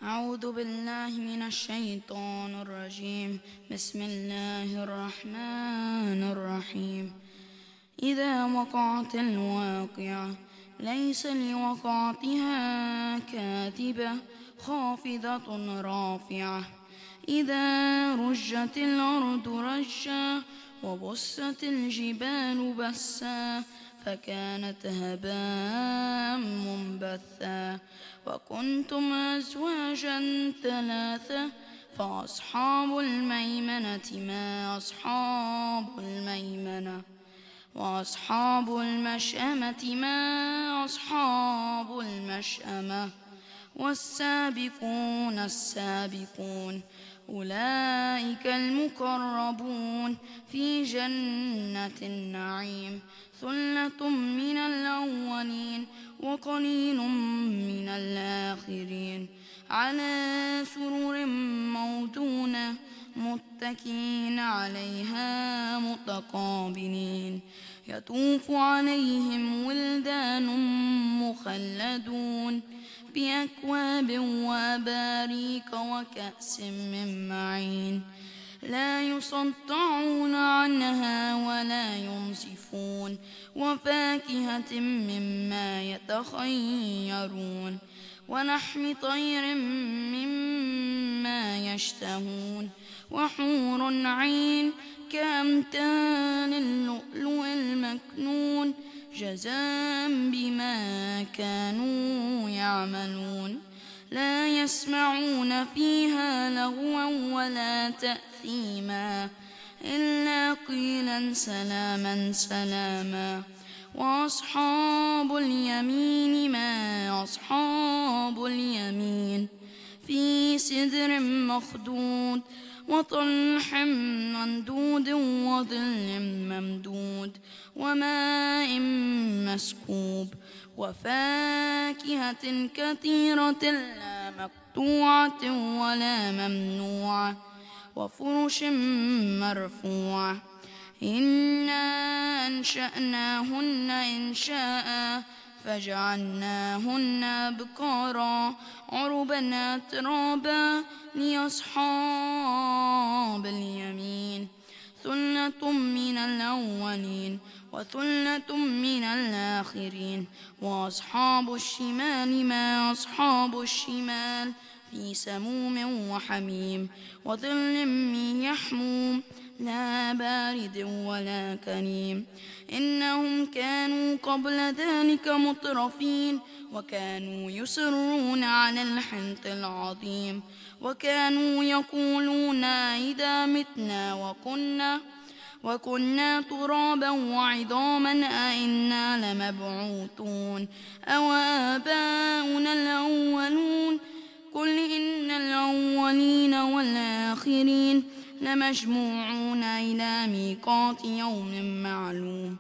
أعوذ بالله من الشيطان الرجيم. بسم الله الرحمن الرحيم. إذا وقعت الواقعة ليس لوقعتها كاذبة خافضة رافعة. إذا رجت الأرض رجا وبست الجبال بسا فكانت هباء منبثا وكنتم أزواجا ثلاثة فأصحاب الميمنة ما أصحاب الميمنة وأصحاب المشأمة ما أصحاب المشأمة والسابقون السابقون أولئك المقربون في جنة النعيم ثلة من الأولين وقليل من الآخرين على سرر موضونة متكئين عليها متقابلين يطوف عليهم ولدان مخلدون بأكواب وأباريك وكأس من معين لا يصدعون عنها ولا ينزفون وفاكهة مما يتخيرون ولحم طير مما يشتهون وحور عين كأمثال اللؤلؤ المكنون جزاء بما كانوا يعملون لا يسمعون فيها لغوا ولا تأثيما إلا قيلا سلاما سلاما وأصحاب اليمين ما أصحاب اليمين في سدر مخضود وطلح ممدود وظل ممدود وماء مسكوب وفاكهة كثيرة لا مقطوعة ولا ممنوعة وفرش مرفوعة إنا أنشأناهن إنشاء فجعلناهن أبكارا عربا أترابا لأصحاب اليمين ثلة من الأولين وثلة من الآخرين وأصحاب الشمال ما أصحاب الشمال في سموم وحميم وظل من يحموم لا بارد ولا كريم إنهم كانوا قبل ذلك مترفين وكانوا يصرون على الحنث العظيم وكانوا يقولون إذا متنا وكنا ترابا وعظاما أئنا لمبعوثون أو آباؤنا الأولون قل إن الأولين والآخرين لمجموعون إلى ميقات يوم معلوم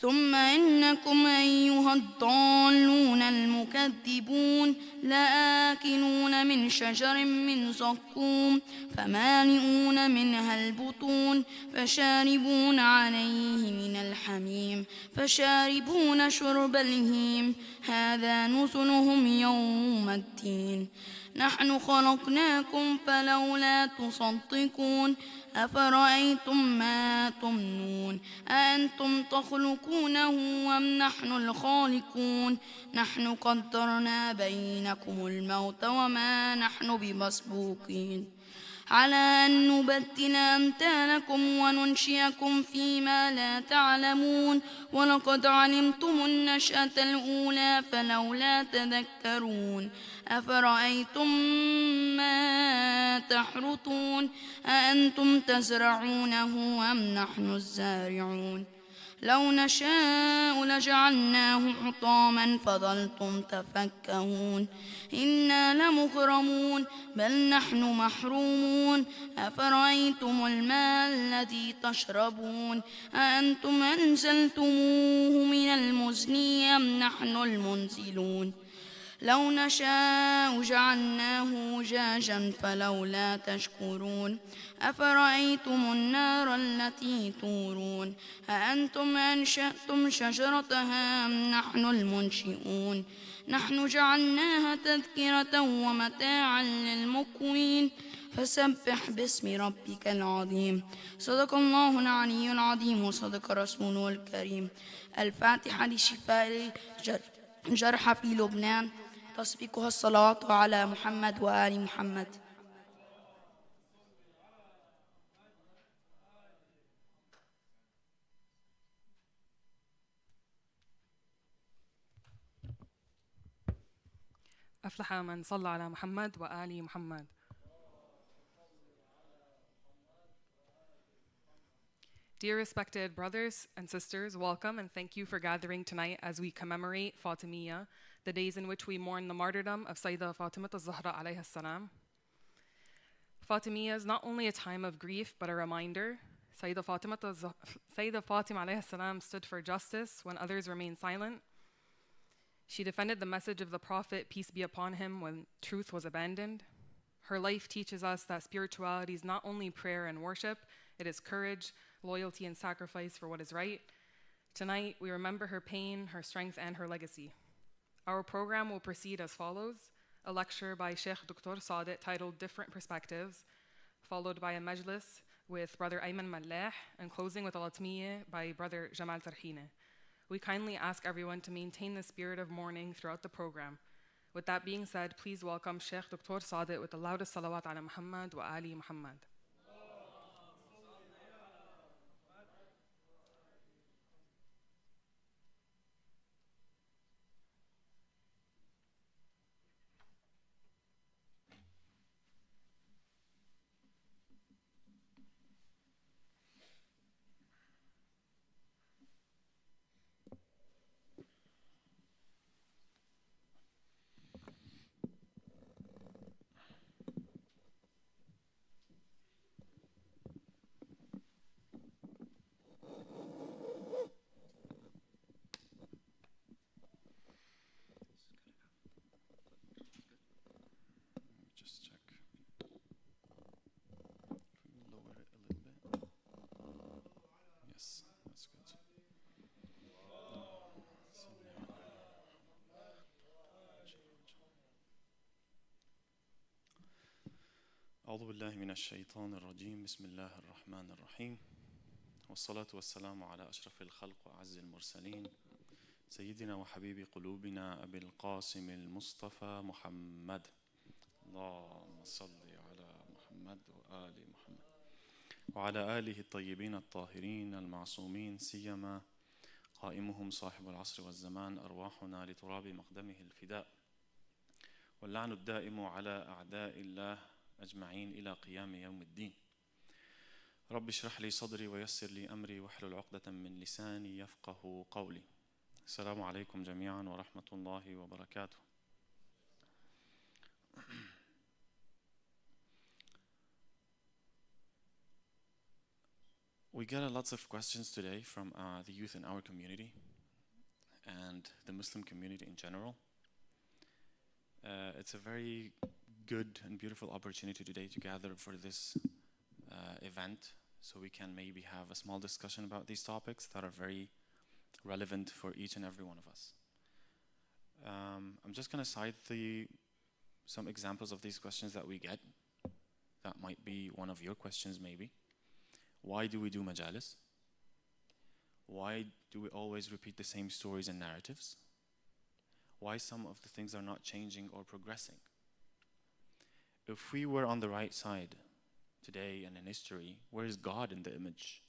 ثم إنكم أيها الضالون المكذبون لآكلون من شجر من زقوم فمالئون منها البطون فشاربون عليه من الحميم فشاربون شرب الهيم هذا نزلهم يوم الدين نحن خلقناكم فلولا تصدقون أفرأيتم ما تمنون أأنتم تخلقونه أم نحن الخالقون نحن قدرنا بينكم الموت وما نحن بمسبوقين على أن نبدل أمثالكم وننشئكم فيما لا تعلمون ولقد علمتم النشأة الأولى فلولا تذكرون أفرأيتم ما تحرثون أأنتم تزرعونه أم نحن الزارعون لو نشاء لجعلناه حطاما فظلتم تفكهون إنا لمغرمون بل نحن محرومون أفرأيتم الماء الذي تشربون أأنتم أنزلتموه من المزن أم نحن المنزلون لو نشاء جعلناه أجاجا فلولا تشكرون أفرأيتم النار التي تورون أأنتم أنشأتم شجرتها أم نحن المنشئون نحن جعلناها تذكرة ومتاعا للمقوين فسبح باسم ربك العظيم. صدق الله العلي العظيم وصدق رسوله الكريم. الفاتحة لشفاء الجرحى في لبنان، تسبقها الصلاة على محمد وآل محمد. أفلح من صلى على محمد وآل محمد. Dear respected brothers and sisters, welcome and thank you for gathering tonight as we commemorate Fatimiyah, the days in which we mourn the martyrdom of Sayyidah Fatimah al-Zahra alayha salam. Fatimiyah is not only a time of grief but a reminder. Sayyidah Fatimah alayha salam stood for justice when others remained silent. She defended the message of the Prophet, peace be upon him, when truth was abandoned. Her life teaches us that spirituality is not only prayer and worship, it is courage, loyalty, and sacrifice for what is right. Tonight, we remember her pain, her strength, and her legacy. Our program will proceed as follows: a lecture by Sheikh Dr. Sadiq titled Different Perspectives, followed by a majlis with Brother Ayman Mallah, and closing with a latmiya by Brother Jamal Tarhine. We kindly ask everyone to maintain the spirit of mourning throughout the program. With that being said, please welcome Sheikh Dr. Sadiq with the loudest salawat ala Muhammad wa Ali Muhammad. أعوذ بالله من الشيطان الرجيم. بسم الله الرحمن الرحيم، والصلاة والسلام على أشرف الخلق وأعز المرسلين سيدنا وحبيب قلوبنا أبي القاسم المصطفى محمد. اللهم صل على محمد وآل محمد وعلى آله الطيبين الطاهرين المعصومين، سيما قائمهم صاحب العصر والزمان، أرواحنا لتراب مقدمه الفداء، واللعن الدائم على أعداء الله أجمعين إلى قيام يوم الدين. رب اشرح لي صدري ويسر لي أمري واحلل عقدة من لساني يفقه قولي. السلام عليكم جميعا ورحمة الله وبركاته. We got lots of questions today from the youth in our community and the Muslim community in general. It's a very good and beautiful opportunity today to gather for this event, so we can maybe have a small discussion about these topics that are very relevant for each and every one of us. I'm just going to cite some examples of these questions that we get. That might be one of your questions maybe. Why do we do majalis? Why do we always repeat the same stories and narratives? Why some of the things are not changing or progressing? If we were on the right side today and in history, where is God in the image?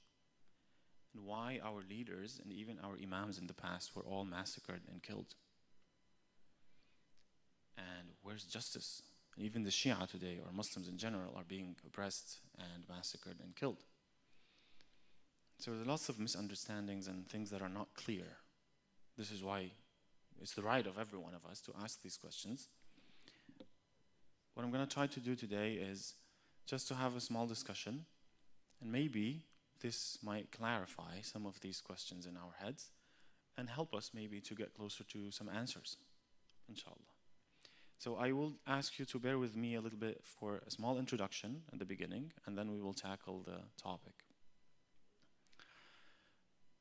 And why our leaders and even our imams in the past were all massacred and killed? And where's justice? And even the Shia today, or Muslims in general, are being oppressed and massacred and killed. So there's lots of misunderstandings and things that are not clear. This is why it's the right of every one of us to ask these questions. What I'm going to try to do today is just to have a small discussion, and maybe this might clarify some of these questions in our heads and help us maybe to get closer to some answers, inshallah. So I will ask you to bear with me a little bit for a small introduction at the beginning, and then we will tackle the topic.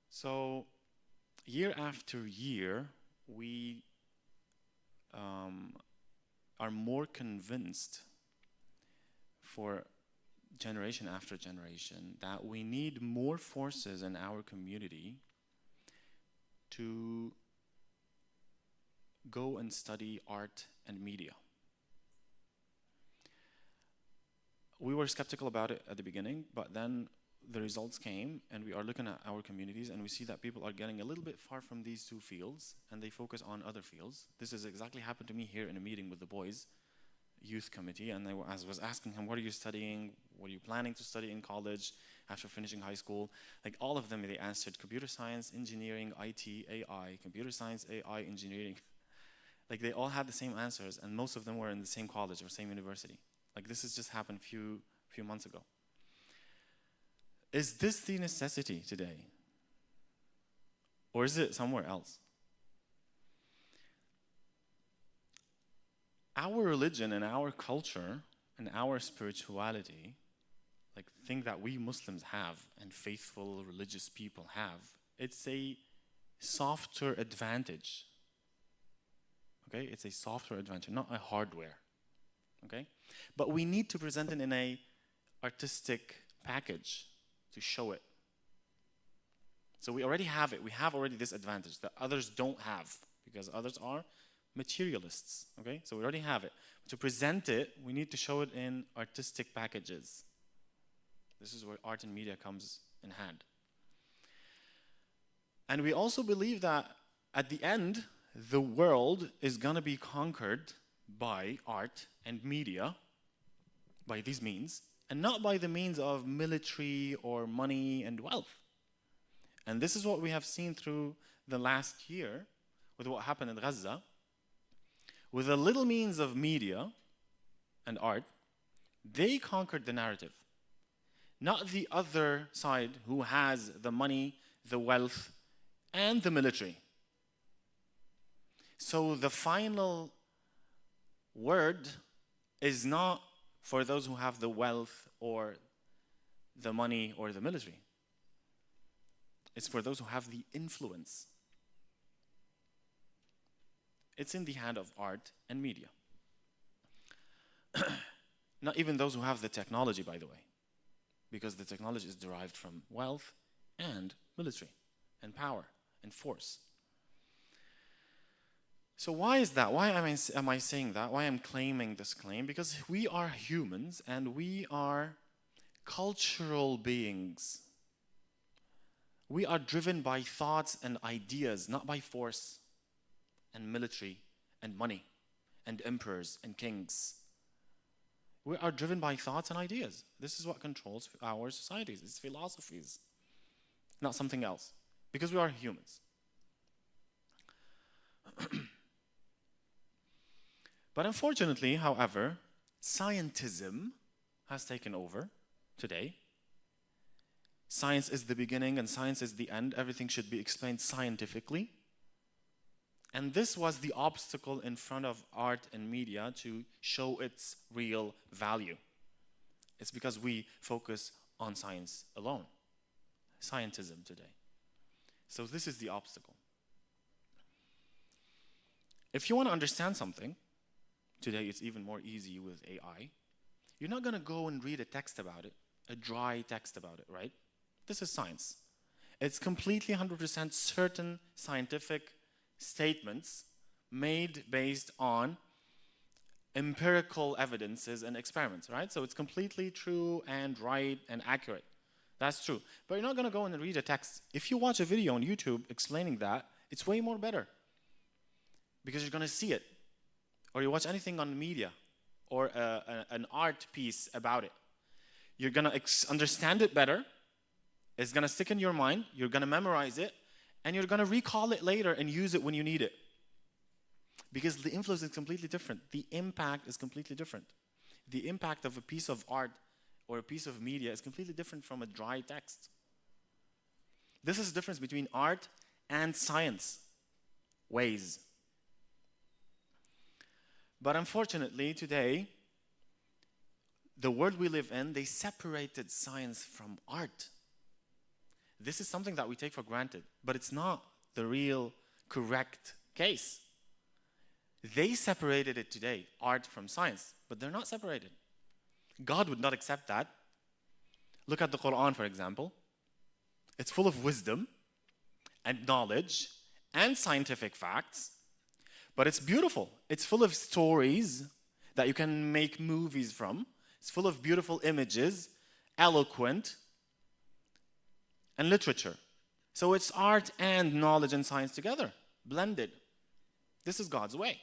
So year after year, we are more convinced for generation after generation that we need more forces in our community to go and study art and media. We were skeptical about it at the beginning, but then the results came, and we are looking at our communities, and we see that people are getting a little bit far from these two fields, and they focus on other fields. This has exactly happened to me here in a meeting with the boys' youth committee, and I was asking him, what are you studying? What are you planning to study in college after finishing high school? Like all of them, they answered computer science, engineering, IT, AI, computer science, AI, engineering. Like they all had the same answers, and most of them were in the same college or same university. Like this has just happened few months ago. Is this the necessity today? Or is it somewhere else? Our religion and our culture and our spirituality, like the thing that we Muslims have and faithful religious people have, it's a software advantage. Okay, it's a software advantage, not a hardware. Okay, but we need to present it in a artistic package to show it. So we already have it. We have already this advantage that others don't have because others are materialists. Okay, so we already have it. To present it, we need to show it in artistic packages. This is where art and media comes in hand. And we also believe that at the end, the world is going to be conquered by art and media, by these means, and not by the means of military or money and wealth. And this is what we have seen through the last year with what happened in Gaza. With a little means of media and art, they conquered the narrative. Not the other side who has the money, the wealth, and the military. So the final word is not for those who have the wealth or the money or the military. It's for those who have the influence. It's in the hand of art and media. Not even those who have the technology, by the way, because the technology is derived from wealth and military and power and force. So why is that? Why am I saying that? Why am I claiming this claim? Because we are humans and we are cultural beings. We are driven by thoughts and ideas, not by force and military and money and emperors and kings. We are driven by thoughts and ideas. This is what controls our societies. It's philosophies, not something else, because we are humans. But unfortunately, however, scientism has taken over today. Science is the beginning and science is the end. Everything should be explained scientifically. And this was the obstacle in front of art and media to show its real value. It's because we focus on science alone. Scientism today. So this is the obstacle. If you want to understand something, today it's even more easy with AI. You're not going to go and read a text about it, a dry text about it, right? This is science. It's completely 100% certain scientific statements made based on empirical evidences and experiments, right? So it's completely true and right and accurate. That's true. But you're not going to go and read a text. If you watch a video on YouTube explaining that, it's way more better because you're going to see it. Or you watch anything on media or an art piece about it. You're going to understand it better. It's going to stick in your mind. You're going to memorize it. And you're going to recall it later and use it when you need it. Because the influence is completely different. The impact is completely different. The impact of a piece of art or a piece of media is completely different from a dry text. This is the difference between art and science ways. But unfortunately, today, the world we live in, they separated science from art. This is something that we take for granted, but it's not the real correct case. They separated it today, art from science, but they're not separated. God would not accept that. Look at the Quran, for example. It's full of wisdom and knowledge and scientific facts, but it's beautiful. It's full of stories that you can make movies from. It's full of beautiful images, eloquent, and literature. So it's art and knowledge and science together, blended. This is God's way.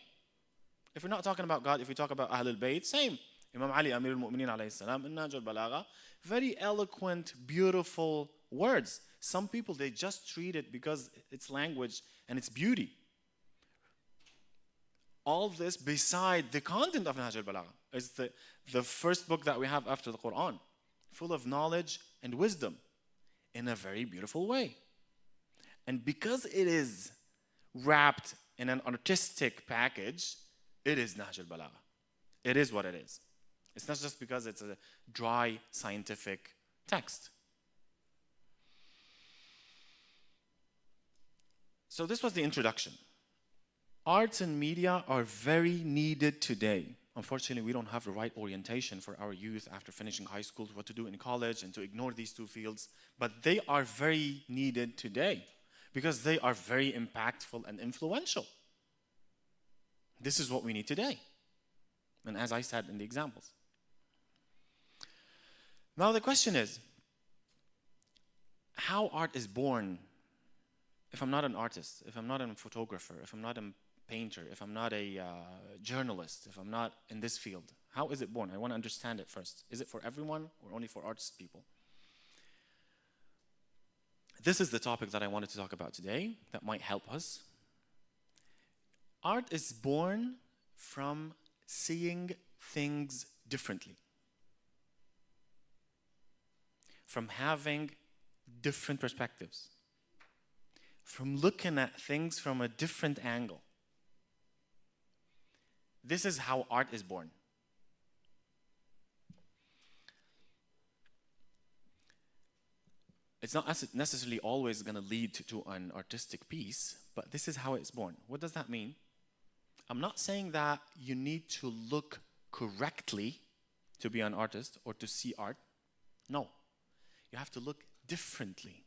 If we're not talking about God, if we talk about Ahlul Bayt, same. Imam Ali, Amir al-Mu'mineen alayhi salam, in Nahj al-Balagha, very eloquent, beautiful words. Some people, they just treat it because it's language and it's beauty. All this beside the content of Nahj al-Balagha is the first book that we have after the Quran, full of knowledge and wisdom in a very beautiful way. And because it is wrapped in an artistic package, it is Nahj al-Balagha. It is what it is. It's not just because it's a dry scientific text. So this was the introduction. Arts and media are very needed today. Unfortunately, we don't have the right orientation for our youth after finishing high school, what to do in college, and to ignore these two fields. But they are very needed today because they are very impactful and influential. This is what we need today. And as I said in the examples. Now the question is, how art is born if I'm not an artist, if I'm not a photographer, if I'm not a painter, if I'm not a journalist, if I'm not in this field? How is it born? I want to understand it first. Is it for everyone or only for artist people? This is the topic that I wanted to talk about today that might help us. Art is born from seeing things differently, from having different perspectives, from looking at things from a different angle. This is how art is born. It's not necessarily always going to lead to an artistic piece, but this is how it's born. What does that mean? I'm not saying that you need to look correctly to be an artist or to see art. No. You have to look differently.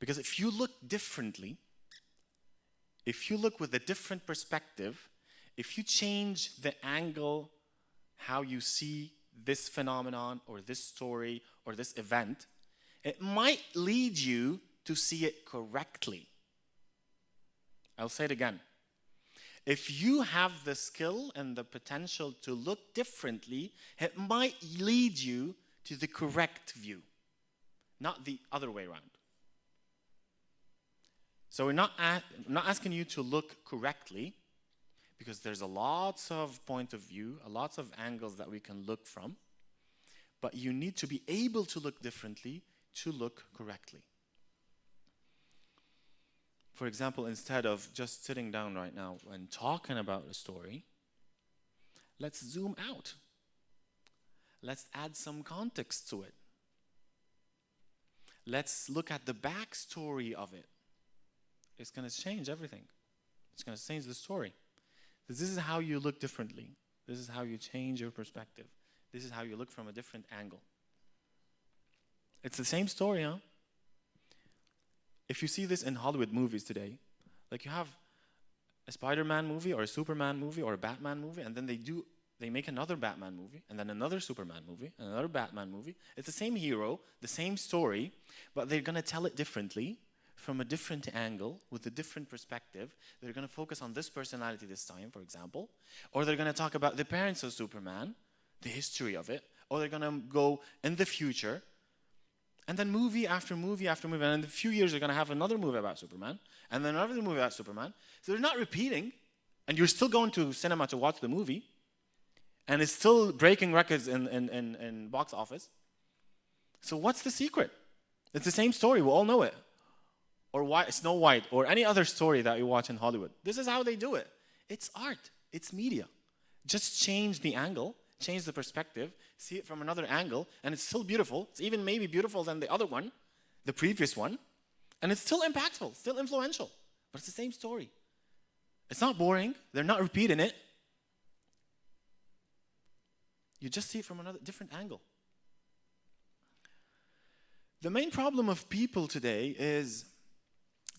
Because if you look differently, if you look with a different perspective, if you change the angle how you see this phenomenon or this story or this event, it might lead you to see it correctly. I'll say it again. If you have the skill and the potential to look differently, it might lead you to the correct view, not the other way around. So we're not asking you to look correctly, because there's a lots of point of view, a lots of angles that we can look from, but you need to be able to look differently to look correctly. For example, instead of just sitting down right now and talking about a story, let's zoom out. Let's add some context to it. Let's look at the backstory of it. It's going to change everything. It's going to change the story. This is how you look differently. This is how you change your perspective. This is how you look from a different angle. It's the same story, huh? If you see this in Hollywood movies today, like you have a Spider-Man movie or a Superman movie or a Batman movie, and then they make another Batman movie, and then another Superman movie, and another Batman movie. It's the same hero, the same story, but they're going to tell it differently, from a different angle, with a different perspective. They're going to focus on this personality this time, for example, or they're going to talk about the parents of Superman, the history of it, or they're going to go in the future. And then movie after movie after movie. And in a few years, they're going to have another movie about Superman. And then another movie about Superman. So they're not repeating. And you're still going to cinema to watch the movie. And it's still breaking records in box office. So what's the secret? It's the same story. We all know it. Or Snow White. Or any other story that you watch in Hollywood. This is how they do it. It's art. It's media. Just change the angle. Change the perspective, see it from another angle, and it's still beautiful. It's even maybe beautiful than the other one, the previous one, and it's still impactful, still influential, but it's the same story. It's not boring. They're not repeating it. You just see it from another different angle. The main problem of people today is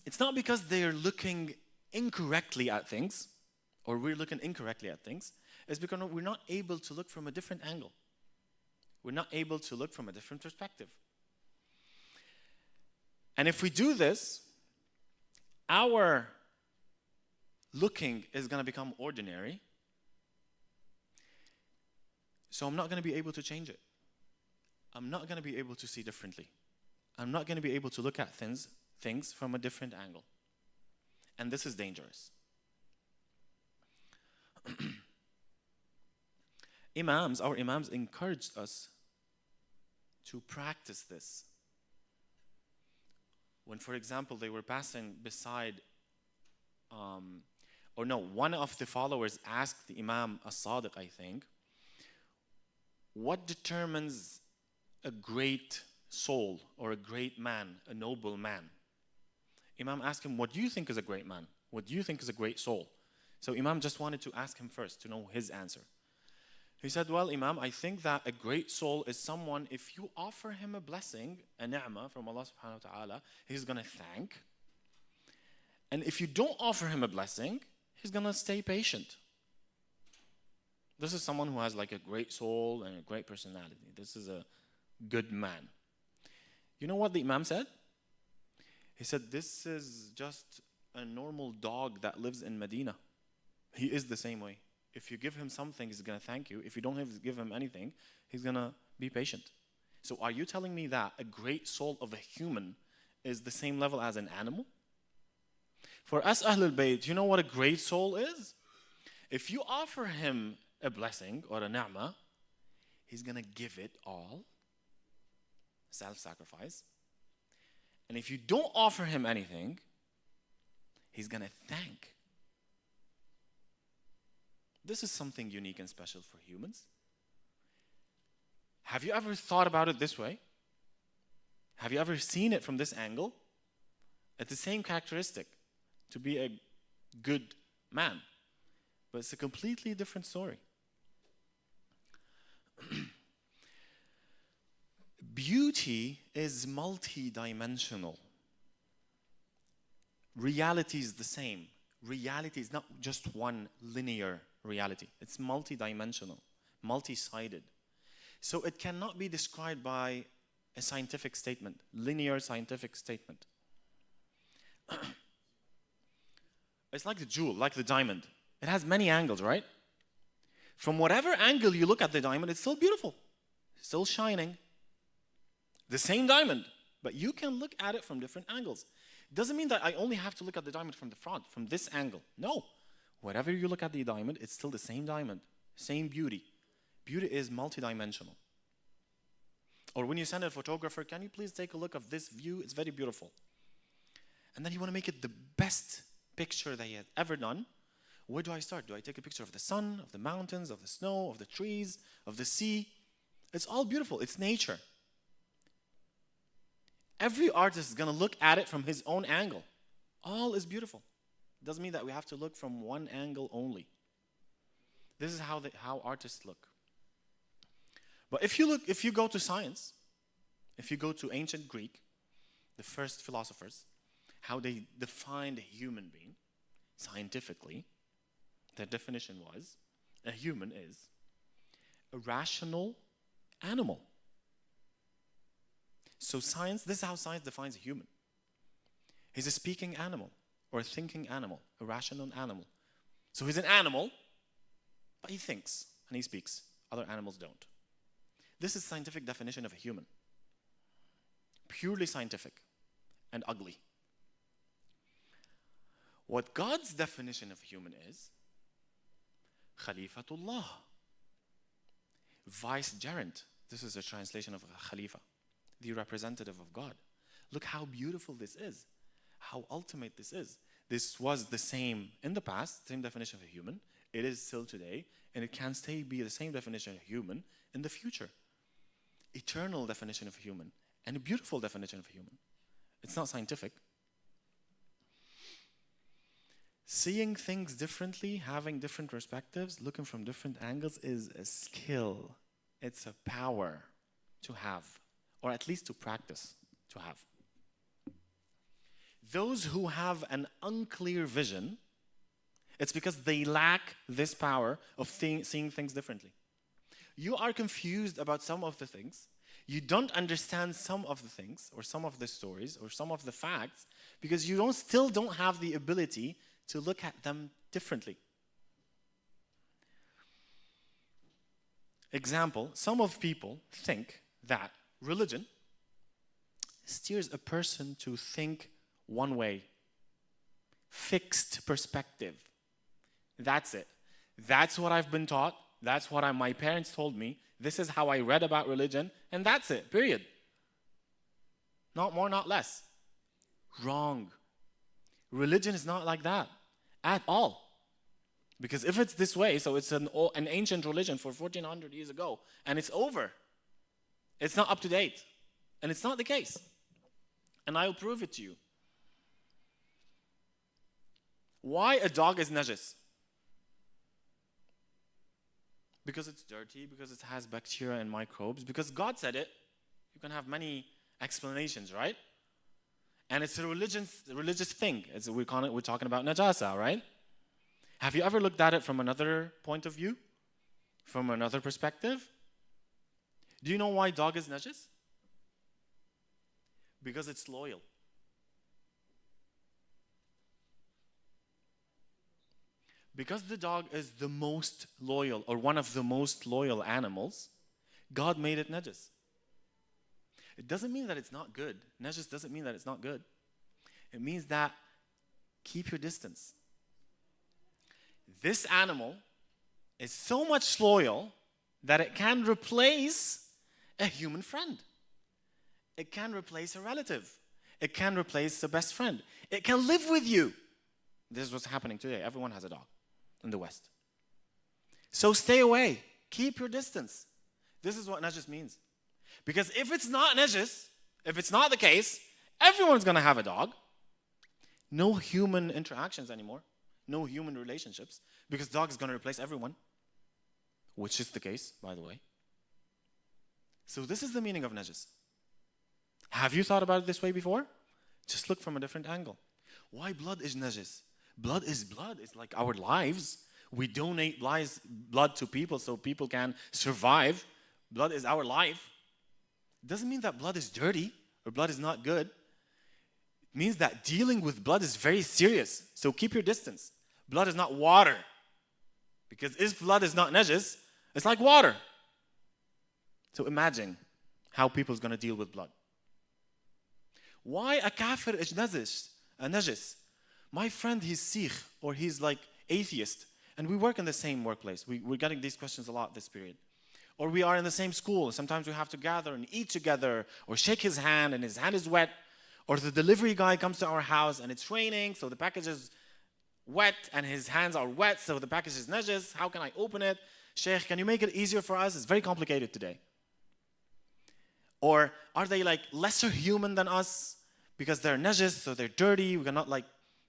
it's not because they're looking incorrectly at things, or we're looking incorrectly at things. It's because we're not able to look from a different angle. We're not able to look from a different perspective. And if we do this, our looking is going to become ordinary. So I'm not going to be able to change it. I'm not going to be able to see differently. I'm not going to be able to look at things from a different angle. And this is dangerous. Our imams encouraged us to practice this. When, for example, they were passing beside, one of the followers asked the Imam As-Sadiq, I think, what determines a great soul or a great man, a noble man? Imam asked him, what do you think is a great man? What do you think is a great soul? So Imam just wanted to ask him first to know his answer. He said, well, Imam, I think that a great soul is someone, if you offer him a blessing, a ni'mah from Allah subhanahu wa ta'ala, he's going to thank. And if you don't offer him a blessing, he's going to stay patient. This is someone who has like a great soul and a great personality. This is a good man. You know what the Imam said? He said, this is just a normal dog that lives in Medina. He is the same way. If you give him something, he's going to thank you. If you don't give him anything, he's going to be patient. So are you telling me that a great soul of a human is the same level as an animal? For us Ahlul Bayt, you know what a great soul is? If you offer him a blessing or a ni'mah, he's going to give it all. Self-sacrifice. And if you don't offer him anything, he's going to thank. This is something unique and special for humans. Have you ever thought about it this way? Have you ever seen it from this angle? It's the same characteristic, to be a good man. But it's a completely different story. Beauty is multi-dimensional. Reality is the same. Reality is not just one linear reality. It's multi-dimensional, multi-sided. So it cannot be described by a scientific statement, linear scientific statement. It's like the jewel, like the diamond. It has many angles, right? From whatever angle you look at the diamond, it's still beautiful, still shining. The same diamond, but you can look at it from different angles. It doesn't mean that I only have to look at the diamond from the front, from this angle. No. Whatever you look at the diamond, it's still the same diamond, same beauty. Beauty is multidimensional. Or when you send a photographer, can you please take a look of this view? It's very beautiful. And then you want to make it the best picture that he has ever done. Where do I start? Do I take a picture of the sun, of the mountains, of the snow, of the trees, of the sea? It's all beautiful. It's nature. Every artist is going to look at it from his own angle. All is beautiful. It doesn't mean that we have to look from one angle only. This is how artists look. But if you go to science, if you go to ancient Greek, the first philosophers, how they defined a human being scientifically, their definition was, a human is a rational animal. So science, this is how science defines a human. He's a speaking animal or a thinking animal, a rational animal. So he's an animal, but he thinks and he speaks. Other animals don't. This is scientific definition of a human. Purely scientific and ugly. What God's definition of human is, Khalifatullah, vicegerent. This is a translation of Khalifa, the representative of God. Look how beautiful this is, how ultimate this is. This was the same in the past, same definition of a human. It is still today, and it can stay be the same definition of human in the future. Eternal definition of human, and a beautiful definition of human. It's not scientific. Seeing things differently, having different perspectives, looking from different angles is a skill. It's a power to have, or at least to practice to have. Those who have an unclear vision, it's because they lack this power of seeing things differently. You are confused about some of the things. You don't understand some of the things, or some of the stories, or some of the facts, because you still don't have the ability to look at them differently. Example, some of people think that religion steers a person to think one way, fixed perspective. That's it. That's what I've been taught. That's what my parents told me. This is how I read about religion, and that's it, period. Not more, not less. Wrong. Religion is not like that at all. Because if it's this way, so it's an ancient religion for 1400 years ago, and it's over. It's not up to date. And it's not the case. And I will prove it to you. Why a dog is najis? Because it's dirty, because it has bacteria and microbes, because God said it. You can have many explanations, right? And it's a religious thing. We're talking about najasa, right? Have you ever looked at it from another point of view? From another perspective? Do you know why dog is najis? Because it's loyal. Because the dog is the most loyal, or one of the most loyal animals, God made it najis. It doesn't mean that it's not good. Najis doesn't mean that it's not good. It means that keep your distance. This animal is so much loyal that it can replace a human friend. It can replace a relative. It can replace a best friend. It can live with you. This is what's happening today. Everyone has a dog in the West. So stay away. Keep your distance. This is what najis means. Because if it's not najis, if it's not the case, everyone's going to have a dog. No human interactions anymore. No human relationships. Because dog is going to replace everyone. Which is the case, by the way. So this is the meaning of najis. Have you thought about it this way before? Just look from a different angle. Why blood is najis? Blood is blood. It's like our lives. We donate blood to people so people can survive. Blood is our life. It doesn't mean that blood is dirty or blood is not good. It means that dealing with blood is very serious. So keep your distance. Blood is not water. Because if blood is not najis, it's like water. So imagine how people is going to deal with blood. Why a kafir is najis? My friend, he's Sikh, or he's like atheist, and we work in the same workplace. We're getting these questions a lot this period. Or we are in the same school. Sometimes we have to gather and eat together, or shake his hand and his hand is wet. Or the delivery guy comes to our house and it's raining, so the package is wet and his hands are wet, so the package is najis. How can I open it? Sheikh, can you make it easier for us? It's very complicated today. Or are they like lesser human than us because they're najis, so they're dirty, we cannot like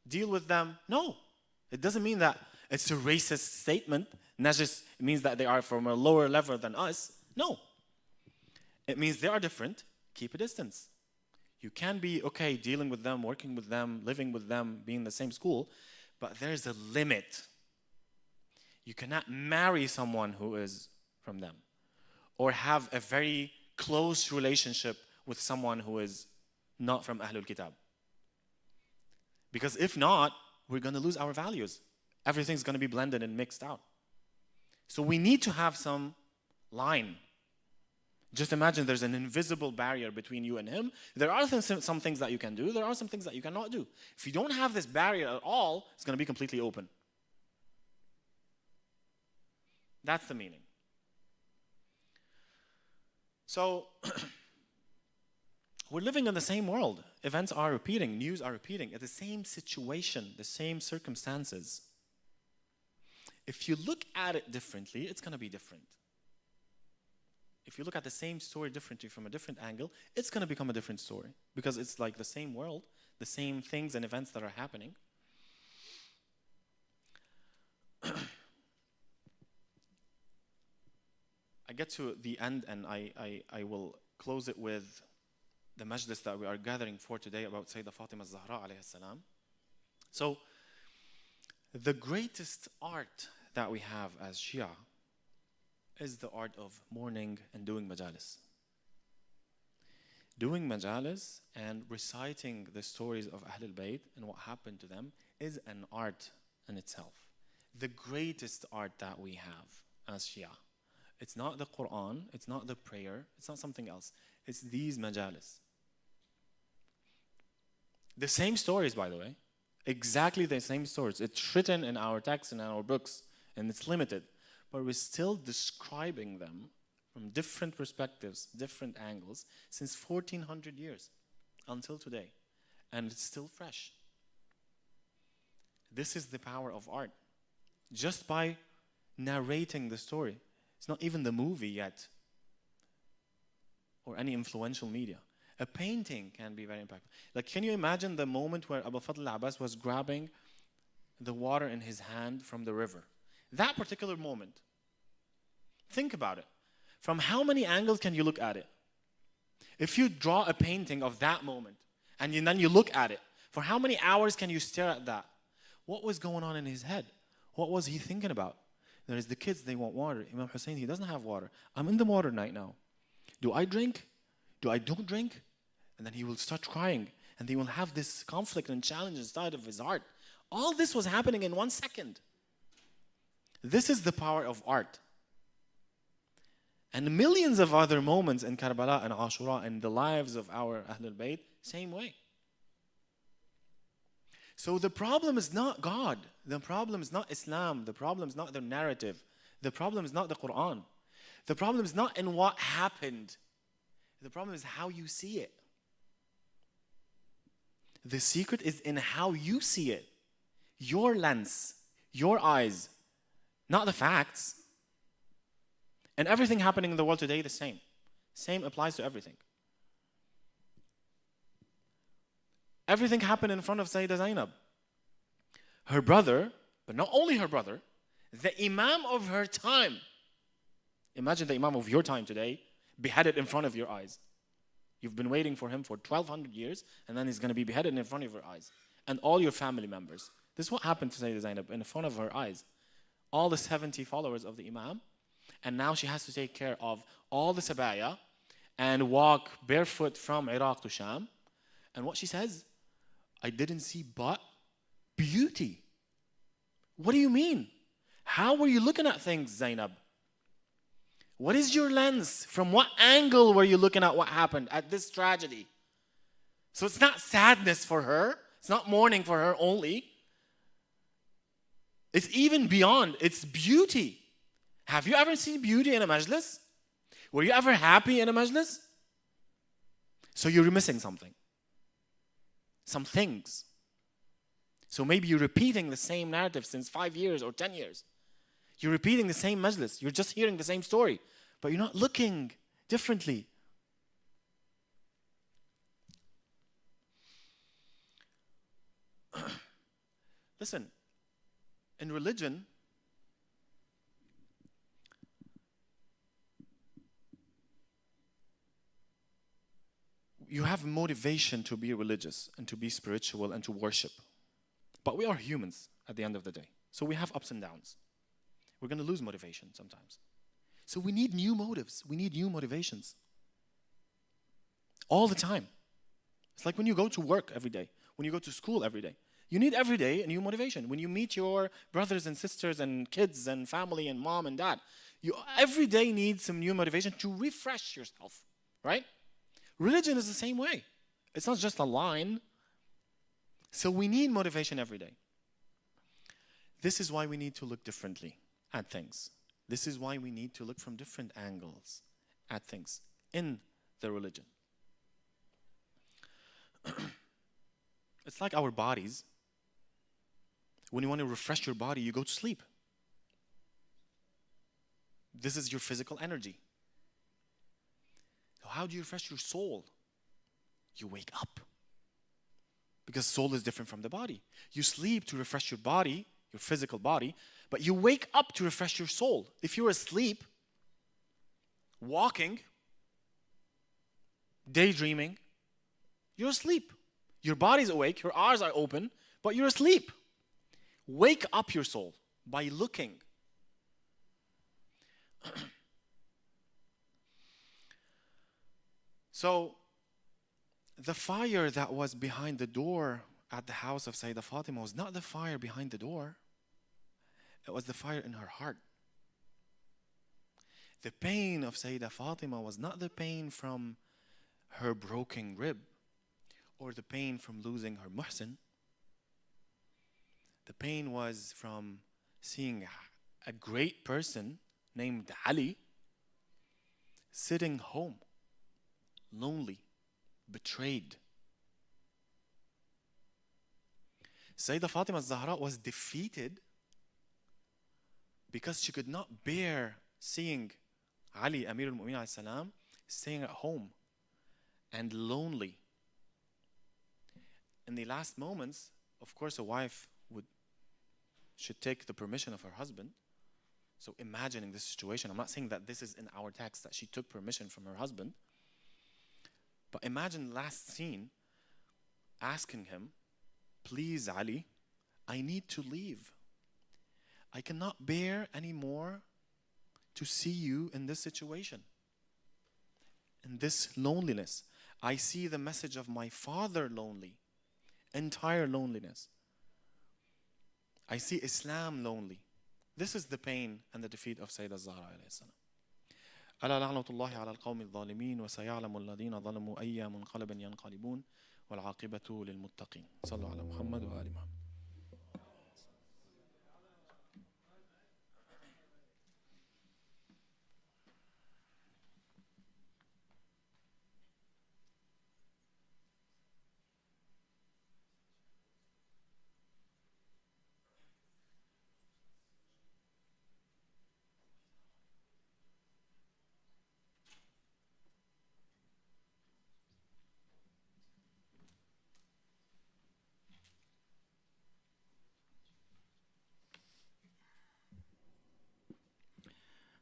deal with them? No, it doesn't mean that it's a racist statement. Najis means that they are from a lower level than us. No, it means they are different. Keep a distance. You can be okay dealing with them, working with them, living with them, being in the same school, but there's a limit. You cannot marry someone who is from them or have a very close relationship with someone who is not from Ahlul Kitab. Because if not, we're going to lose our values. Everything's going to be blended and mixed out. So we need to have some line. Just imagine there's an invisible barrier between you and him. There are some things that you can do. There are some things that you cannot do. If you don't have this barrier at all, it's going to be completely open. That's the meaning. So, we're living in the same world. Events are repeating, news are repeating. It's the same situation, the same circumstances. If you look at it differently, it's going to be different. If you look at the same story differently from a different angle, it's going to become a different story. Because it's like the same world, the same things and events that are happening. I get to the end and I will close it with the majlis that we are gathering for today about Sayyidah Fatima Zahra alayhi salam. So, the greatest art that we have as Shia is the art of mourning and doing majalis. Doing majalis and reciting the stories of Ahlul Bayt and what happened to them is an art in itself. The greatest art that we have as Shia. It's not the Quran, it's not the prayer, it's not something else. It's these majalis. The same stories, by the way. Exactly the same stories. It's written in our texts and our books, and it's limited. But we're still describing them from different perspectives, different angles, since 1400 years until today. And it's still fresh. This is the power of art. Just by narrating the story. It's not even the movie yet, or any influential media. A painting can be very impactful. Like, can you imagine the moment where Abu Fadl al-Abbas was grabbing the water in his hand from the river? That particular moment. Think about it. From how many angles can you look at it? If you draw a painting of that moment, and then you look at it, for how many hours can you stare at that? What was going on in his head? What was he thinking about? There is the kids, they want water. Imam Hussein, he doesn't have water. I'm in the water right now. Do I drink? Do I don't drink? And then he will start crying. And he will have this conflict and challenge inside of his heart. All this was happening in 1 second. This is the power of art. And millions of other moments in Karbala and Ashura and the lives of our Ahlul Bayt, same way. So the problem is not God. The problem is not Islam. The problem is not the narrative. The problem is not the Quran. The problem is not in what happened. The problem is how you see it. The secret is in how you see it. Your lens, your eyes, not the facts. And everything happening in the world today, the same. Same applies to everything. Everything happened in front of Sayyidah Zainab. Her brother, but not only her brother, the Imam of her time. Imagine the Imam of your time today beheaded in front of your eyes. You've been waiting for him for 1200 years, and then he's going to be beheaded in front of your eyes. And all your family members. This is what happened to Sayyidah Zainab in front of her eyes. All the 70 followers of the Imam. And now she has to take care of all the sabaya and walk barefoot from Iraq to Sham. And what she says, I didn't see but beauty. What do you mean? How were you looking at things, Zainab? What is your lens? From what angle were you looking at what happened, at this tragedy? So it's not sadness for her. It's not mourning for her only. It's even beyond. It's beauty. Have you ever seen beauty in a majlis? Were you ever happy in a majlis? So you're missing something. Some things. So maybe you're repeating the same narrative since 5 years or 10 years. You're repeating the same majlis. You're just hearing the same story. But you're not looking differently. Listen, in religion, you have motivation to be religious and to be spiritual and to worship. But we are humans at the end of the day. So we have ups and downs. We're going to lose motivation sometimes. So we need new motives. We need new motivations. All the time. It's like when you go to work every day, when you go to school every day. You need every day a new motivation. When you meet your brothers and sisters and kids and family and mom and dad, you every day need some new motivation to refresh yourself, right? Religion is the same way. It's not just a line. So we need motivation every day. This is why we need to look differently at things. This is why we need to look from different angles at things in the religion. It's like our bodies. When you want to refresh your body, you go to sleep. This is your physical energy. So how do you refresh your soul? You wake up. Because soul is different from the body. You sleep to refresh your body your physical body, but you wake up to refresh your soul. If you're asleep, walking, daydreaming, you're asleep. Your body's awake, your eyes are open, but you're asleep. Wake up your soul by looking. So, the fire that was behind the door at the house of Sayyidah Fatima was not the fire behind the door. It was the fire in her heart. The pain of Sayyidah Fatima was not the pain from her broken rib or the pain from losing her muhsin. The pain was from seeing a great person named Ali sitting home, lonely, betrayed. Sayyidah Fatima al-Zahra was defeated because she could not bear seeing Ali, Amir al-Mu'minin alayhi salam, staying at home and lonely. In the last moments, of course, a wife should take the permission of her husband. So imagining this situation, I'm not saying that this is in our text that she took permission from her husband, but imagine last scene asking him, please Ali, I need to leave. I cannot bear anymore to see you in this situation, in this loneliness. I see the message of my father lonely, entire loneliness. I see Islam lonely. This is the pain and the defeat of Sayyidah Zahra alayhi salam. ألا لعنة الله على القوم الظالمين وسيعلم الذين ظلموا أي منقلب ينقلبون والعاقبة للمتقين. صلوا على محمد وآل محمد.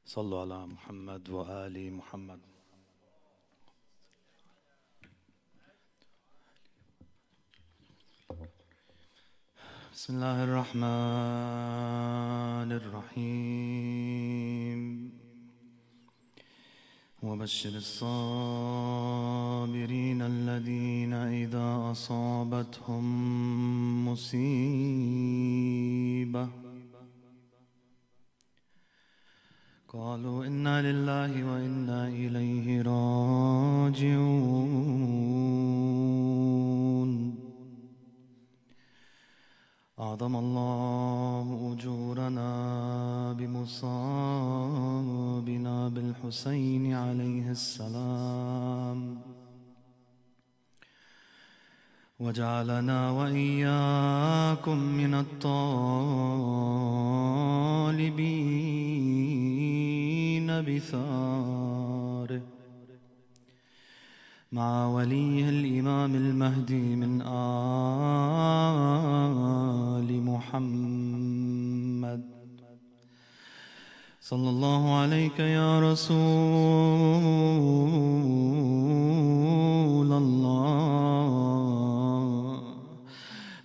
صلوا على محمد وآل محمد. بسم الله الرحمن الرحيم. وبشر الصابرين الذين إذا أصابتهم مصيبة قالوا إنا لله وإنا إليه راجعون. أعظم الله أجورنا بمصابنا بالحسين عليه السلام، وجعلنا وإياكم من الطالبين بثاره مع وليه الإمام المهدي من آل محمد. صلى الله عليك يا رسول الله،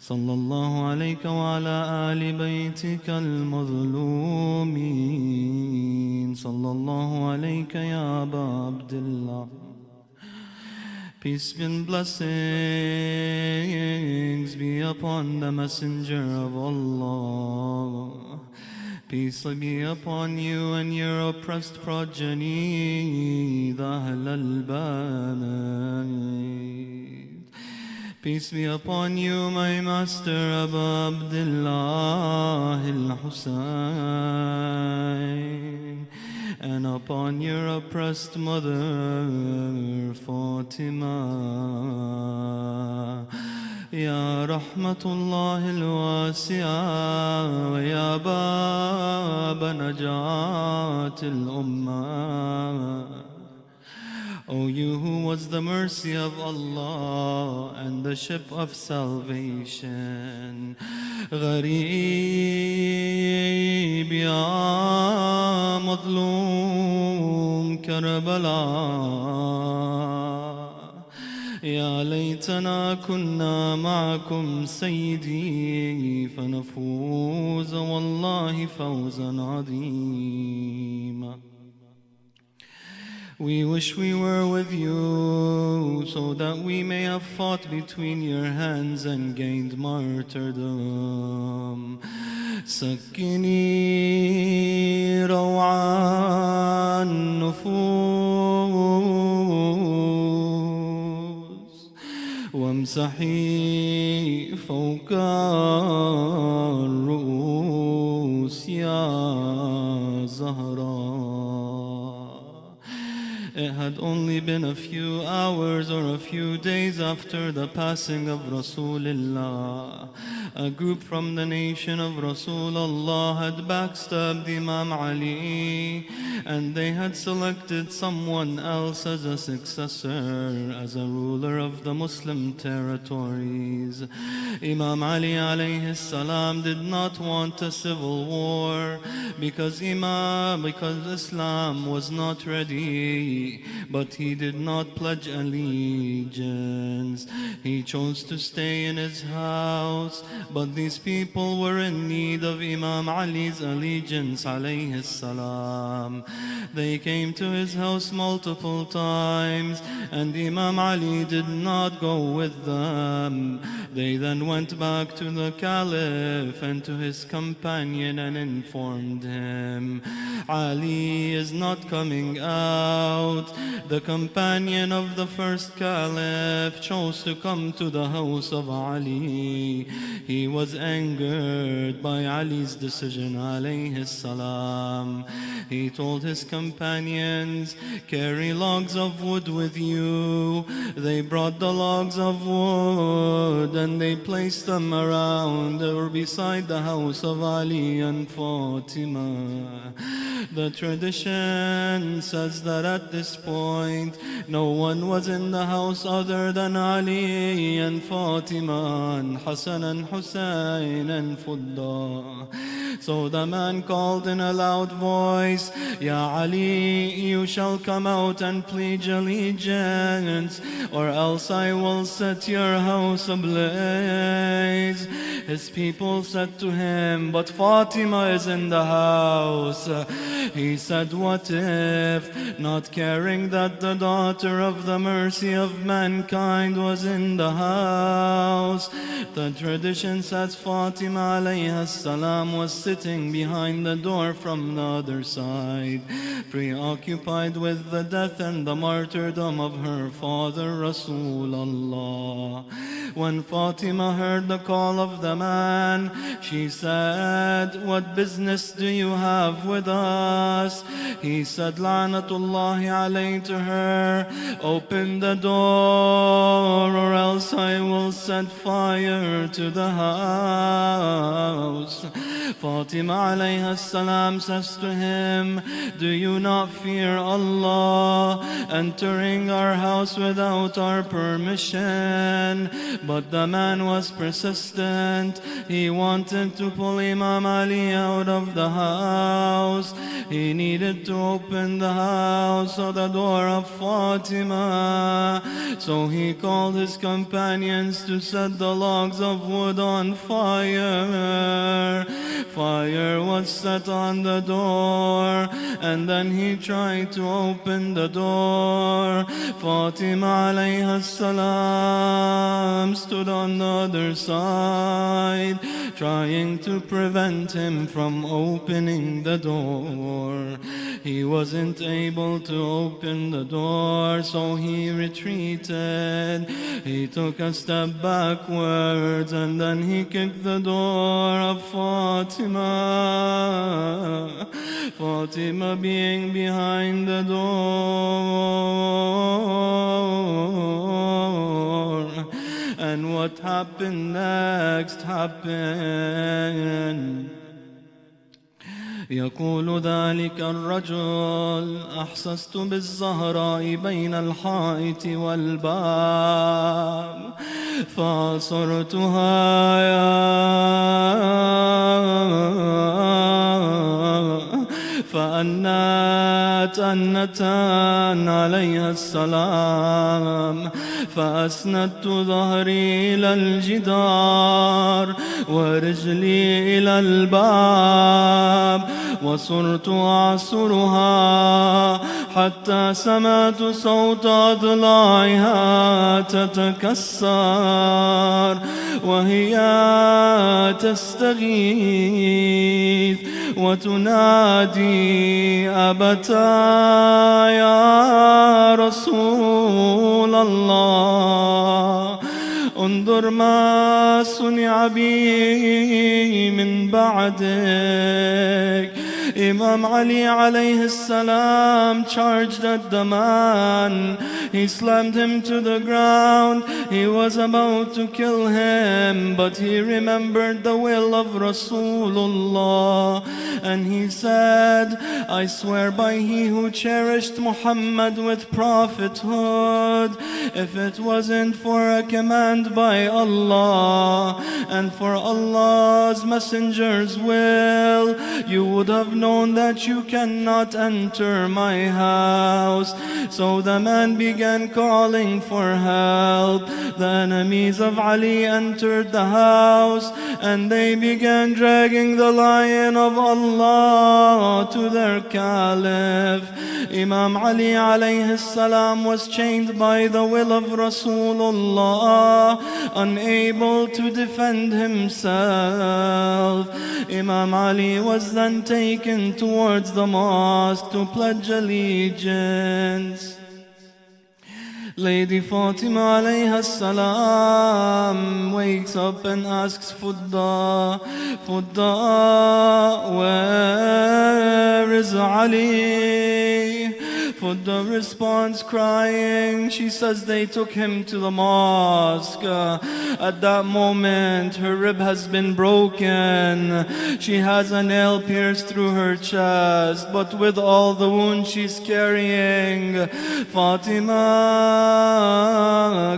صلى الله عليك وعلى آل بيتك المظلومين، صلى الله عليك يا أبا عبد الله. Peace and blessings be upon the Messenger of Allah. Peace be upon you and your oppressed progeny, the Ahl al-Bayt. Peace be upon you, my master Abu Abdullah al-Husayn, and upon your oppressed mother Fatimiyah. يا رحمة الله الواسعة ويا باب نجاة الأمة، O you who was the mercy of Allah and the ship of salvation. غريب يا مظلوم كربلاء يا ليتنا كنا معكم سيدي فنفوز والله فوزا عظيما. We wish we were with you so that we may have fought between your hands and gained martyrdom. سكني روعا النفوس وامسحي فوق الرؤوس يا زهراء. It had only been a few hours or a few days after the passing of Rasulullah. A group from the nation of Rasulullah had backstabbed Imam Ali, and they had selected someone else as a successor, as a ruler of the Muslim territories. Imam Ali alayhi salam did not want a civil war because Islam was not ready, but he did not pledge allegiance. He chose to stay in his house, but these people were in need of Imam Ali's allegiance alayhi salam. They came to his house multiple times, and Imam Ali did not go with them. They then went back to the Caliph and to his companion and informed him, Ali is not coming out. The companion of the first Caliph chose to come to the house of Ali. He was angered by Ali's decision alayhi salam. He told his companions, carry logs of wood with you. They brought the logs of wood and they placed them around or beside the house of Ali and Fatima. The tradition says that at this point, no one was in the house other than Ali and Fatima and Hassan and Hussein and Fudda. So the man called in a loud voice, Ya Ali, you shall come out and pledge allegiance, or else I will set your house ablaze. His people said to him, but Fatima is in the house. He said, what if, not caring that the daughter of the mercy of mankind was in the house? The tradition says Fatima alayhi salam was sitting behind the door from the other side, preoccupied with the death and the martyrdom of her father Rasulullah. When Fatima heard the call of the man, she said, what business do you have with us? He said, La'natullahi alayhi to her, open the door or else I will set fire to the house. Fatima alayhi salam says to him, do you not fear Allah, entering our house without our permission? But the man was persistent. He wanted to pull Imam Ali out of the house. He needed to open the house or the door of Fatima. So he called his companions to set the logs of wood on fire. Fire was set on the door, and then he tried to open the door. Fatima alayhi salam stood on the other side, trying to prevent him from opening the door. He wasn't able to open the door, so he retreated. He took a step backwards, and then he kicked the door of Fatima. Fatima being behind the door. And what happened next happened. يقول ذلك الرجل: أحسست بالزهراء بين الحائط والباب فأصرتها فأنت أنتان عليها السلام، فأسندت ظهري إلى الجدار ورجلي إلى الباب وصرت أعصرها حتى سمعت صوت أضلاعها تتكسر وهي تستغيث وتنادي: أبتا يا رسول الله، انظر ما صنع بي من بعدك. Imam Ali alayhi salam charged at the man. He slammed him to the ground. He was about to kill him, but he remembered the will of Rasulullah. And he said, I swear by he who cherished Muhammad with prophethood, if it wasn't for a command by Allah and for Allah's messenger's will, you would have known that you cannot enter my house. So the man began calling for help. The enemies of Ali entered the house, and they began dragging the lion of Allah to their caliph. Imam Ali alayhi salam was chained by the will of Rasulullah, unable to defend himself. Imam Ali was then taken towards the mosque to pledge allegiance. Lady Fatima alayha salam wakes up and asks Fudda, Fudda, where is Ali? Fudda responds crying. She says they took him to the mosque. At that moment, her rib has been broken. She has a nail pierced through her chest, but with all the wounds she's carrying, Fatima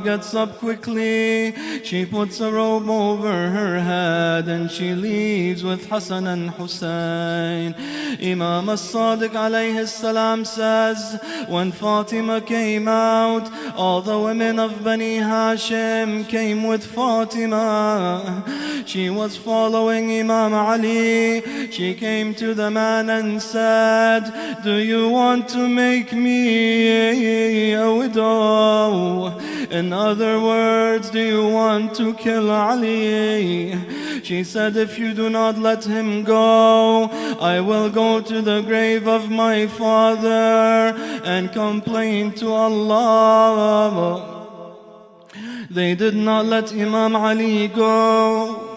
gets up quickly. She puts a robe over her head and she leaves with Hassan and Hussein. Imam Sadiq alayhi salam says, when Fatima came out, all the women of Bani Hashim came with Fatima. She was following Imam Ali. She came to the man and said, do you want to make me a widow? In other words, do you want to kill Ali? She said, if you do not let him go, I will go to the grave of my father and complain to Allah. They did not let Imam Ali go.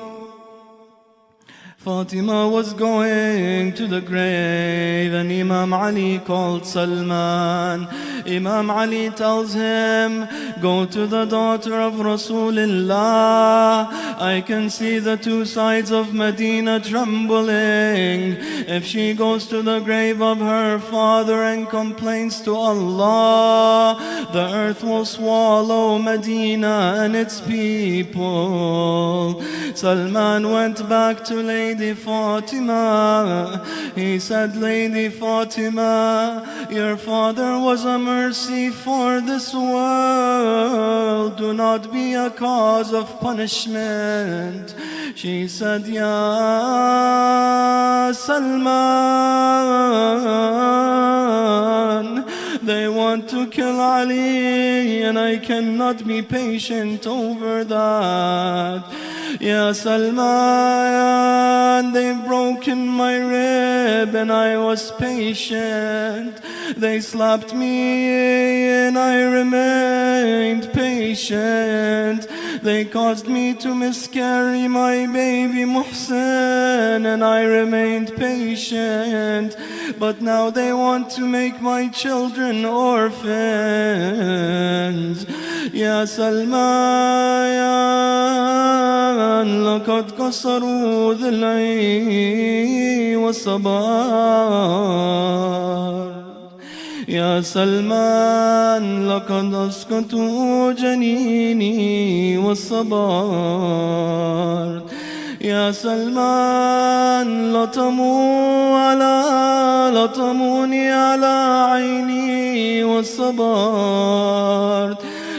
Fatima was going to the grave and Imam Ali called Salman. Imam Ali tells him, go to the daughter of Rasulullah. I can see the two sides of Medina trembling. If she goes to the grave of her father and complains to Allah, the earth will swallow Medina and its people. Salman went back to Lady Fatima. He said, Lady Fatima, your father was a mercy for this world. Do not be a cause of punishment. She said, Ya Salman, they want to kill Ali and I cannot be patient over that. Ya Salman, they've broken my rib and I was patient. They slapped me and I remained patient. They caused me to miscarry my baby Muhsin and I remained patient. But now they want to make my children orphans. Ya Salman, لقد كسروا ضلعي وصبرت يا سلمان لقد أسقطوا جنيني وصبرت يا سلمان لطموني على عيني وصبرت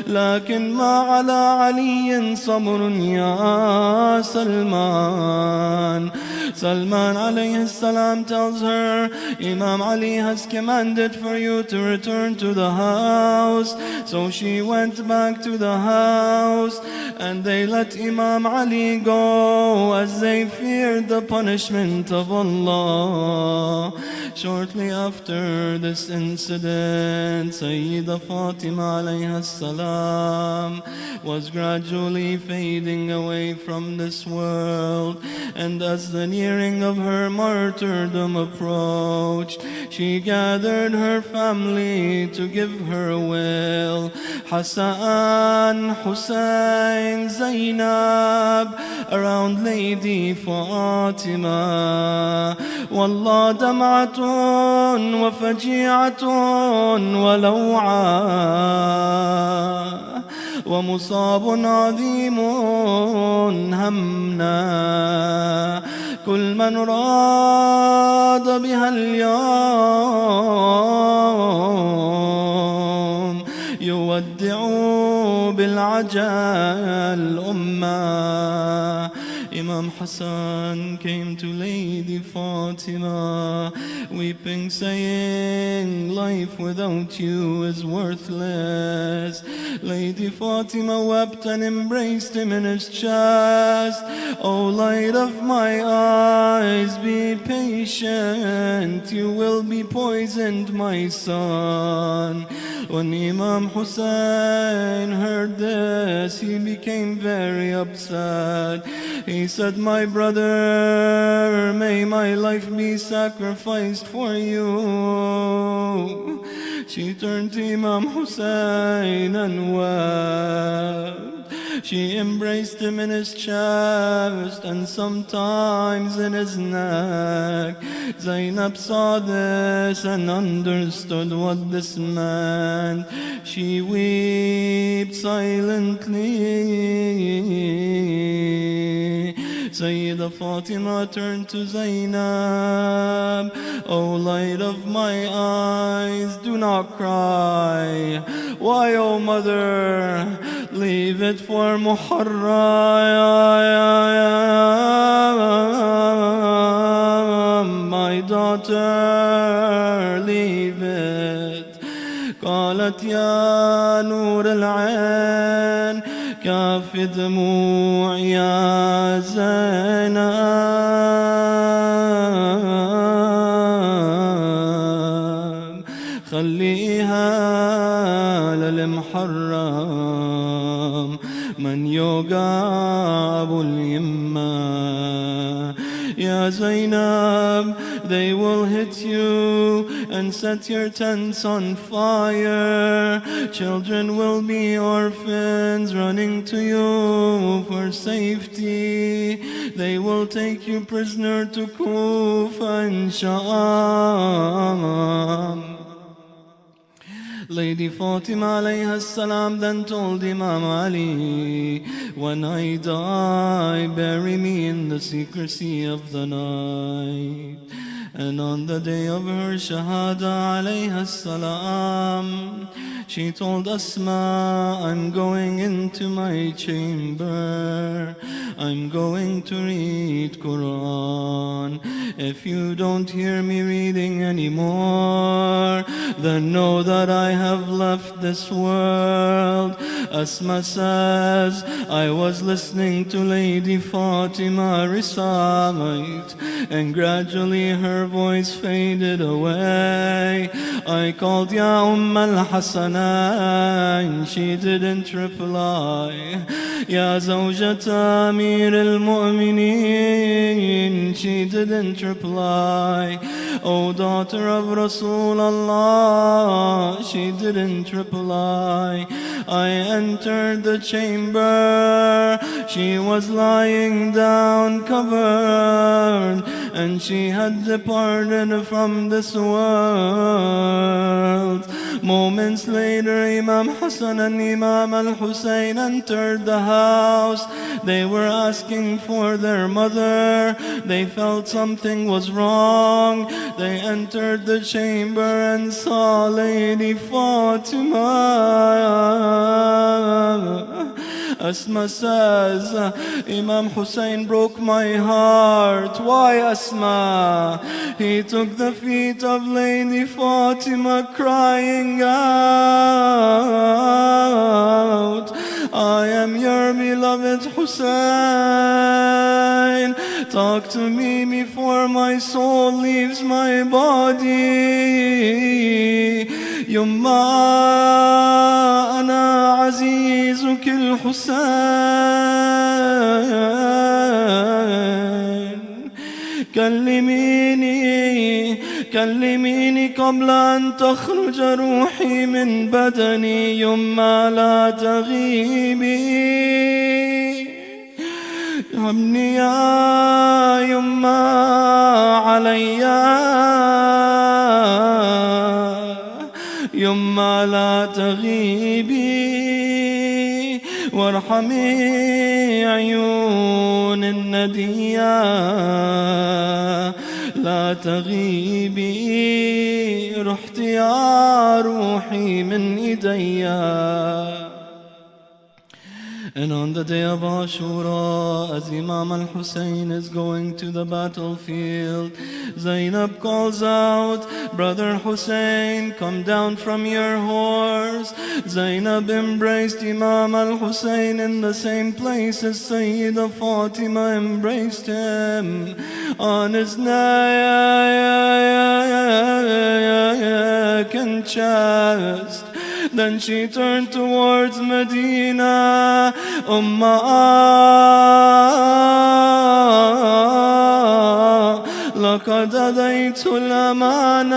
لكن ما على علي صبر يا سلمان. Salman alayhi salam tells her, Imam Ali has commanded for you to return to the house. So she went back to the house and they let Imam Ali go as they feared the punishment of Allah. Shortly after this incident, Sayyida Fatima alayhi salam was gradually fading away from this world, and as the nearing of her martyrdom approached, she gathered her family to give her a will. Hassan, Hussein, Zainab, around Lady Fatima. Wallah dam'atun wa faji'atun wa law'a ومصاب عظيم همنا كل من راد بها اليوم يودع بالعجل أمة. Imam Hassan came to Lady Fatima, weeping, saying, life without you is worthless. Lady Fatima wept and embraced him in his chest. O light of my eyes, be patient, you will be poisoned, my son. When Imam Hussein heard this, he became very upset. He said, my brother, may my life be sacrificed for you. She turned to Imam Hussein and wept. She embraced him in his chest and sometimes in his neck. Zainab saw this and understood what this meant. She wept silently. Sayyida Fatima turned to Zainab. O light of my eyes, do not cry. Why, O mother? Leave it for Muharram, my daughter, leave it. قالت يا نور العين كاف دموع يا زينب خليها للمحرم من يوقع أبو اليمة. يا زينب, they will hit you and set your tents on fire. Children will be orphans running to you for safety. They will take you prisoner to Kufa and Sham. Lady Fatima alayhi salam then told Imam Ali, when I die, bury me in the secrecy of the night. And on the day of her shahada alayhi salam, she told Asma, I'm going into my chamber. I'm going to read Quran. If you don't hear me reading anymore, then know that I have left this world. Asma says, I was listening to Lady Fatima recite, and gradually her voice faded away. I called Ya al-Hasanain, she didn't reply. Ya Zawjata Amir al-Mu'mineen, she didn't reply. O daughter of Rasulullah, she didn't reply. I entered the chamber, She was lying down covered, and she had departed from this world. Moments later, Imam Hassan and Imam Al-Hussein entered the house. They were asking for their mother. They felt something was wrong. They entered the chamber and saw Lady Fatima. Asma says, Imam Hussein broke my heart. Why, Asma? He took the feet of Lady Fatima crying out, I am your beloved Hussein. Talk to me before my soul leaves my body. Yumma ana azizuk al-Hussein. كلميني قبل أن تخرج روحي من بدني. يما لا تغيبي. همني يا يما عليا. يما لا تغيبي وارحمي عيون الندية. لا تغيبي رحت يا روحي من إيديا. And on the day of Ashura, as Imam Al-Hussein is going to the battlefield, Zainab calls out, Brother Hussein, come down from your horse. Zainab embraced Imam Al-Hussein in the same place as Sayyidah Fatima embraced him, on his neck and chest. Then she turned towards Medina. لقد أديت الأمانة.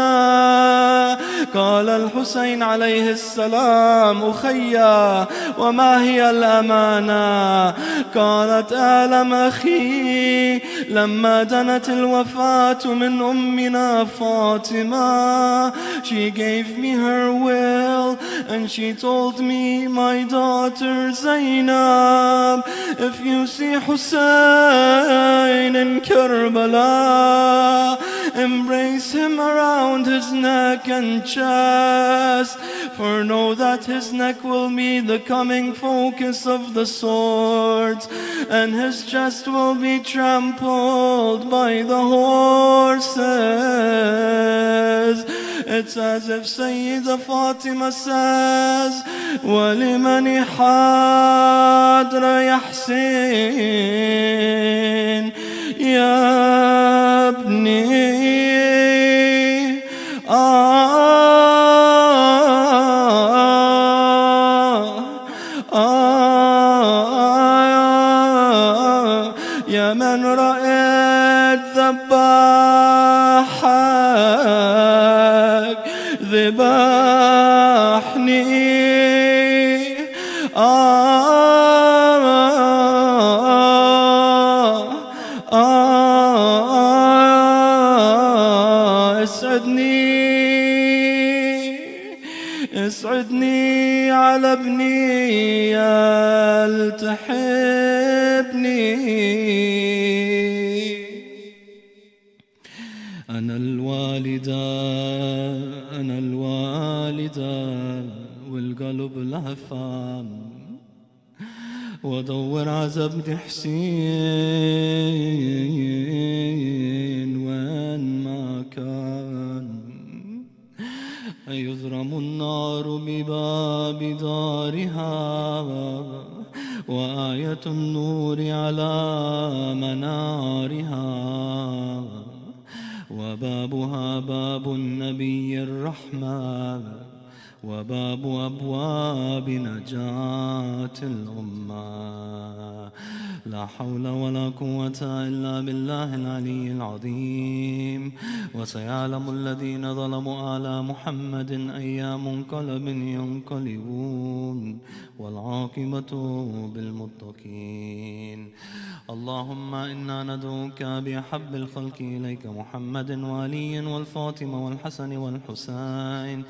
قال الحسين عليه السلام أخيا وما هي الأمانة؟ قالت أعلم أخي لما دنت الوفاة من أمنا فاطمة, she gave me her will and she told me, my daughter Zainab, if you see Hussein in Karbala, embrace him around his neck and chest, for know that his neck will be the coming focus of the swords, and his chest will be trampled by the horses. It's as if Sayyidah Fatima says, وَلِمَنِ حَادْرَ يَحْسِنْ يَا ابْنِي يا من رأيت ذباحك ذبحني اسعدني على ابني التحبني. أنا الوالدة والقلب لهفان, ودور عزب حسين وين ما كان. يضرم النار بباب دارها وآية النور على منارها, وبابها باب النبي الرحمة وباب أبواب نجاة الأمة. لا حول ولا قوة إلا بالله العلي العظيم. وسيعلم الذين ظلموا على محمد أي منقلب ينقلبون والعاقبة بالمتقين. اللهم إنا ندعوك بأحب الخلق إليك محمد وعلي والفاطمة والحسن والحسين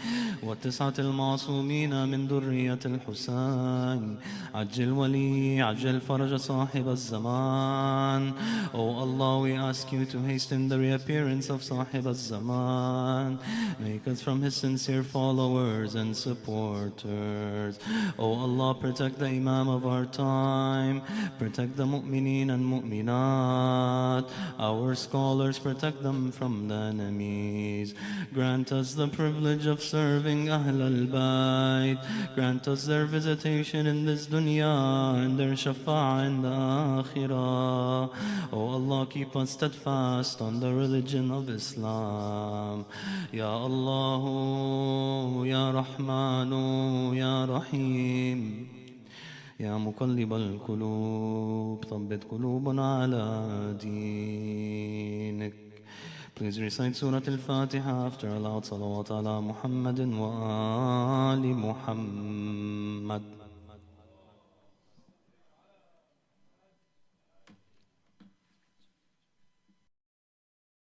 والتسعة المعصومين من ذرية الحسين. عجل ولي عجل فرج صاحب الزمان. O Allah, we ask you to hasten the reappearance of Sahib al-Zaman. Make us from his sincere followers and supporters. O Allah, protect the Imam of our time. Protect the mu'mineen and mu'minat. Our scholars, protect them from the enemies. Grant us the privilege of serving Ahl al-Bayt. Grant us their visitation in this dunya and their shafa'ah in the akhirah. O Allah, keep us steadfast on the religion of Islam. Ya Allah, Ya Rahmanu, Ya Rahim. يا مقلب القلوب ثبت قلوبنا على دينك. Please recite Surah Al-Fatiha after a loud salawat ala Muhammadin wa ali Muhammad.